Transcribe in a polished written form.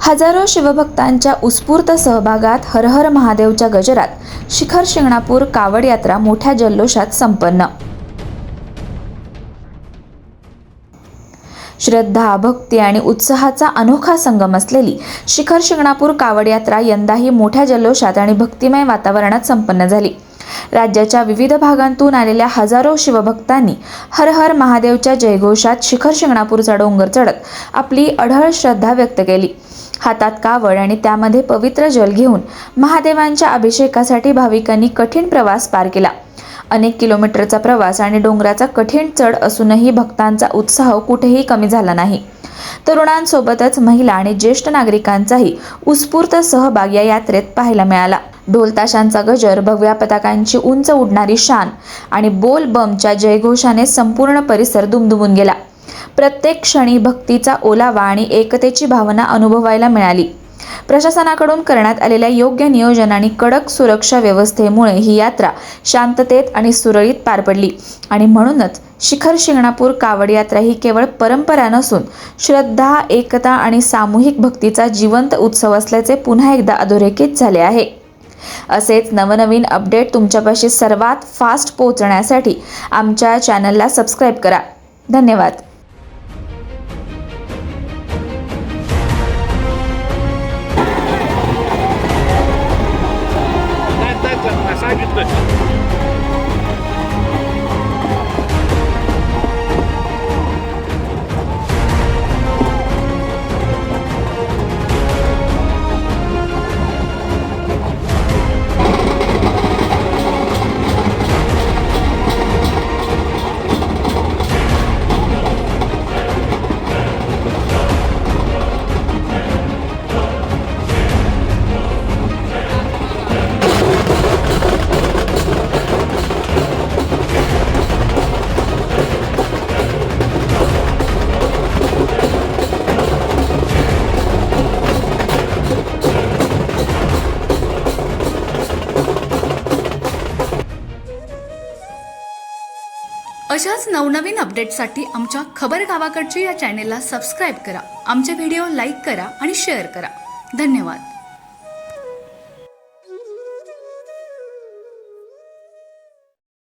हजारो शिवभक्तांच्या उत्स्फूर्त सहभागात हर हर महादेवच्या गजरात शिखर शिंगणापूर कावड यात्रा मोठ्या जल्लोषात संपन्न। श्रद्धा, भक्ती आणि उत्साहाचा अनोखा संगम असलेली शिखर शिंगणापूर कावड यात्रा यंदाही मोठ्या जल्लोषात आणि भक्तिमय वातावरणात संपन्न झाली। राज्याच्या विविध भागांतून आलेल्या हजारो शिवभक्तांनी हर हर महादेवच्या जयघोषात शिखर शिंगणापूरचा डोंगर चढत आपली अढळ श्रद्धा व्यक्त केली। हातात कावड आणि त्यामध्ये पवित्र जल घेऊन महादेवांच्या अभिषेकासाठी भाविकांनी कठीण प्रवास पार केला। अनेक किलोमीटरचा प्रवास आणि डोंगराचा कठीण चढ असूनही भक्तांचा उत्साह कुठेही कमी झाला नाही। तरुणांसोबतच महिला आणि ज्येष्ठ नागरिकांचाही उत्स्फूर्त सहभाग या यात्रेत पाहायला मिळाला। ढोल ताशांचा गजर, भगव्या पताकांची उंच उडणारी शान आणि बोल बमच्या जयघोषाने संपूर्ण परिसर दुमदुमून गेला। प्रत्येक क्षणी भक्तीचा ओलावा आणि एकतेची भावना अनुभवायला मिळाली। प्रशासनाकडून करण्यात आलेल्या योग्य नियोजन आणि कडक सुरक्षा व्यवस्थेमुळे ही यात्रा शांततेत आणि सुरळीत पार पडली आणि म्हणूनच शिखर शिंगणापूर कावड यात्रा ही केवळ परंपरा नसून श्रद्धा, एकता आणि सामूहिक भक्तीचा जिवंत उत्सव असल्याचे पुन्हा एकदा अधोरेखित झाले आहे। असेच नवनवीन अपडेट तुमच्यापाशी सर्वात फास्ट पोहोचण्यासाठी आमच्या चॅनलला सबस्क्राईब करा। धन्यवाद। अशाच नवनवीन अपडेट्ससाठी आमच्या खबर गावाकडची या चॅनेलला सबस्क्राईब करा। आमचे व्हिडिओ लाईक करा आणि शेअर करा। धन्यवाद।